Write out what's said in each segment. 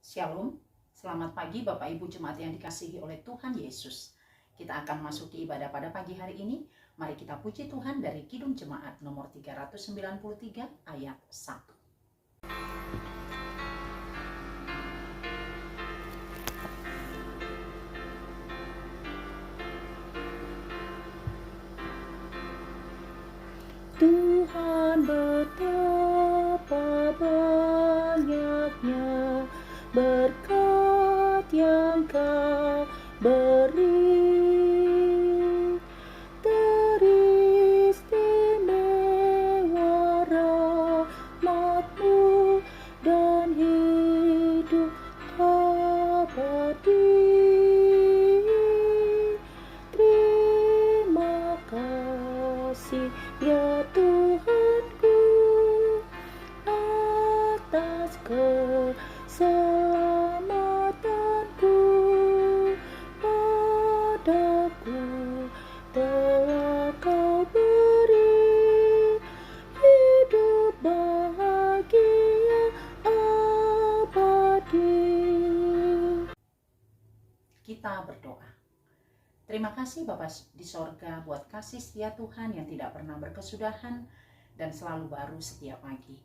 Shalom, selamat pagi Bapak Ibu Jemaat yang dikasihi oleh Tuhan Yesus. Kita akan masuki ibadah pada pagi hari ini. Mari kita puji Tuhan dari Kidung Jemaat nomor 393 ayat 1. Tuhan betapa banyaknya berkat yang Kau beri, teristimewa rahmat-Mu dan hidup abadi. Terima kasih ya Tuhanku atas keselamatanku padaku, telah Kau beri hidup bahagia abadi. Kita berdoa. Terima kasih Bapa di sorga buat kasih setia Tuhan yang tidak pernah berkesudahan dan selalu baru setiap pagi.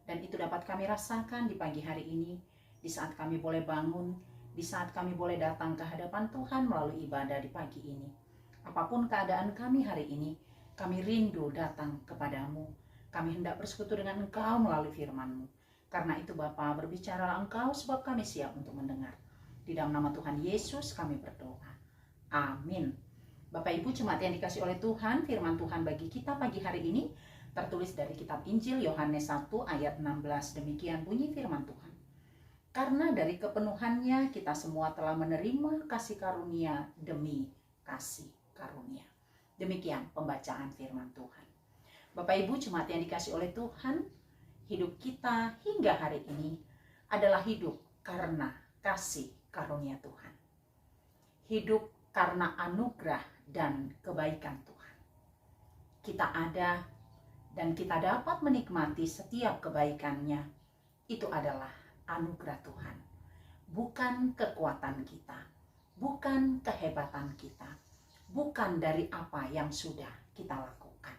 Dan itu dapat kami rasakan di pagi hari ini, di saat kami boleh bangun, di saat kami boleh datang ke hadapan Tuhan melalui ibadah di pagi ini. Apapun keadaan kami hari ini, kami rindu datang kepadamu. Kami hendak bersekutu dengan Engkau melalui firman-Mu. Karena itu Bapa, berbicara Engkau sebab kami siap untuk mendengar. Di dalam nama Tuhan Yesus kami berdoa. Amin. Bapak Ibu Jemaat yang dikasih oleh Tuhan, firman Tuhan bagi kita pagi hari ini tertulis dari kitab Injil Yohanes 1 ayat 16. Demikian bunyi firman Tuhan. Karena dari kepenuhannya kita semua telah menerima kasih karunia demi kasih karunia. Demikian pembacaan firman Tuhan. Bapak Ibu Jemaat yang dikasih oleh Tuhan, hidup kita hingga hari ini adalah hidup karena kasih karunia Tuhan. Hidup karena anugerah dan kebaikan Tuhan. Kita ada dan kita dapat menikmati setiap kebaikannya. Itu adalah anugerah Tuhan. Bukan kekuatan kita, bukan kehebatan kita, bukan dari apa yang sudah kita lakukan.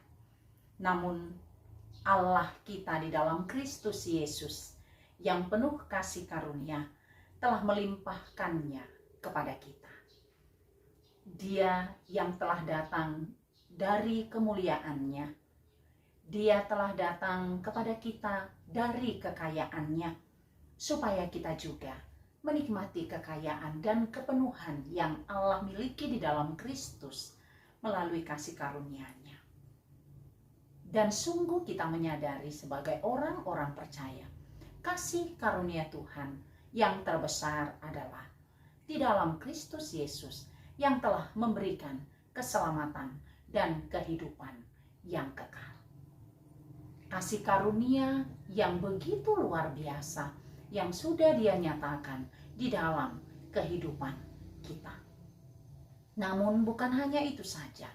Namun Allah kita di dalam Kristus Yesus yang penuh kasih karunia telah melimpahkannya kepada kita. Dia yang telah datang dari kemuliaannya, Dia telah datang kepada kita dari kekayaannya, supaya kita juga menikmati kekayaan dan kepenuhan yang Allah miliki di dalam Kristus melalui kasih karunia-Nya. Dan sungguh kita menyadari sebagai orang-orang percaya, kasih karunia Tuhan yang terbesar adalah di dalam Kristus Yesus yang telah memberikan keselamatan dan kehidupan yang kekal. Kasih karunia yang begitu luar biasa yang sudah Dia nyatakan di dalam kehidupan kita. Namun bukan hanya itu saja.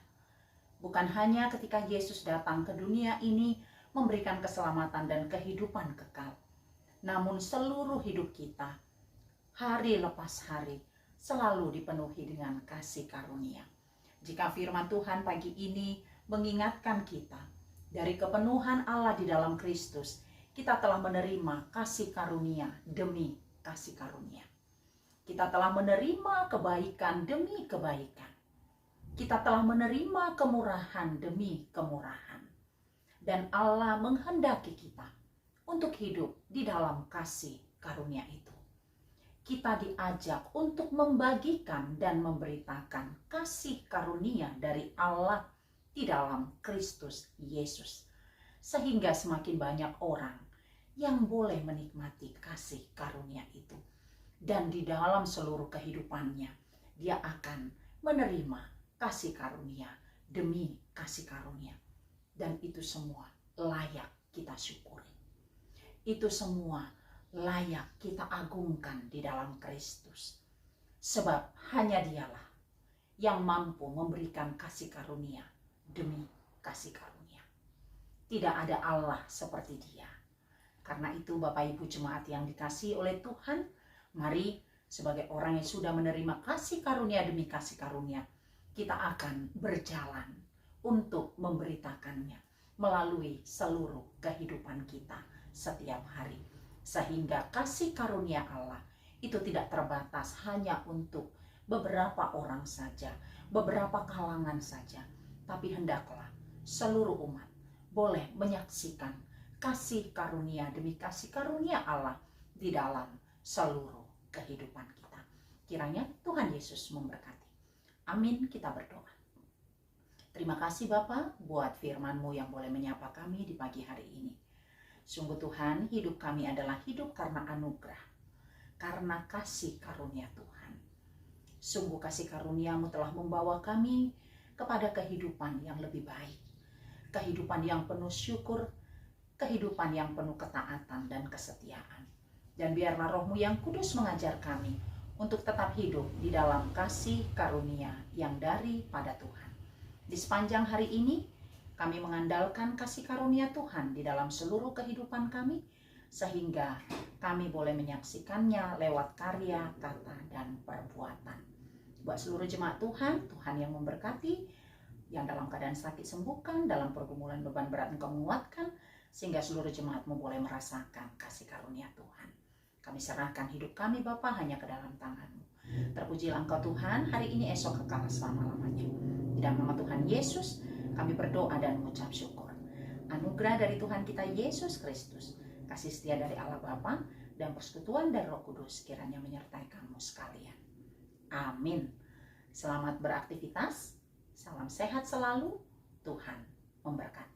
Bukan hanya ketika Yesus datang ke dunia ini memberikan keselamatan dan kehidupan kekal. Namun seluruh hidup kita, hari lepas hari, selalu dipenuhi dengan kasih karunia. Jika firman Tuhan pagi ini mengingatkan kita dari kepenuhan Allah di dalam Kristus, kita telah menerima kasih karunia demi kasih karunia. Kita telah menerima kebaikan demi kebaikan. Kita telah menerima kemurahan demi kemurahan. Dan Allah menghendaki kita untuk hidup di dalam kasih karunia itu. Kita diajak untuk membagikan dan memberitakan kasih karunia dari Allah di dalam Kristus Yesus. Sehingga semakin banyak orang yang boleh menikmati kasih karunia itu. Dan di dalam seluruh kehidupannya, dia akan menerima kasih karunia demi kasih karunia. Dan itu semua layak kita syukuri. Itu semua layak kita agungkan di dalam Kristus. Sebab hanya Dialah yang mampu memberikan kasih karunia demi kasih karunia. Tidak ada Allah seperti Dia. Karena itu Bapak Ibu Jemaat yang dikasihi oleh Tuhan, Mari sebagai orang yang sudah menerima kasih karunia demi kasih karunia, kita akan berjalan untuk memberitakannya melalui seluruh kehidupan kita setiap hari. Sehingga kasih karunia Allah itu tidak terbatas hanya untuk beberapa orang saja, beberapa kalangan saja, tapi hendaklah seluruh umat boleh menyaksikan kasih karunia demi kasih karunia Allah di dalam seluruh kehidupan kita. Kiranya Tuhan Yesus memberkati. Amin, kita berdoa. Terima kasih Bapa buat firman-Mu yang boleh menyapa kami di pagi hari ini. Sungguh Tuhan, hidup kami adalah hidup karena anugerah, karena kasih karunia Tuhan. Sungguh kasih karunia-Mu telah membawa kami kepada kehidupan yang lebih baik, kehidupan yang penuh syukur, kehidupan yang penuh ketaatan dan kesetiaan. Dan biarlah Roh-Mu yang kudus mengajar kami untuk tetap hidup di dalam kasih karunia yang daripada Tuhan. Di sepanjang hari ini, kami mengandalkan kasih karunia Tuhan di dalam seluruh kehidupan kami, sehingga kami boleh menyaksikannya lewat karya, kata, dan perbuatan. Buat seluruh jemaat Tuhan, Tuhan yang memberkati, yang dalam keadaan sakit sembuhkan, dalam pergumulan beban berat Engkau menguatkan, sehingga seluruh jemaat-Mu boleh merasakan kasih karunia Tuhan. Kami serahkan hidup kami Bapa hanya ke dalam tangan-Mu. Terpujilah Engkau Tuhan, hari ini, esok, kekal selama-lamanya. Di dalam nama Tuhan Yesus, kami berdoa dan mengucap syukur. Anugerah dari Tuhan kita Yesus Kristus, kasih setia dari Allah Bapa, dan persekutuan dari Roh Kudus kiranya menyertai kamu sekalian. Amin. Selamat beraktivitas, salam sehat selalu, Tuhan memberkati.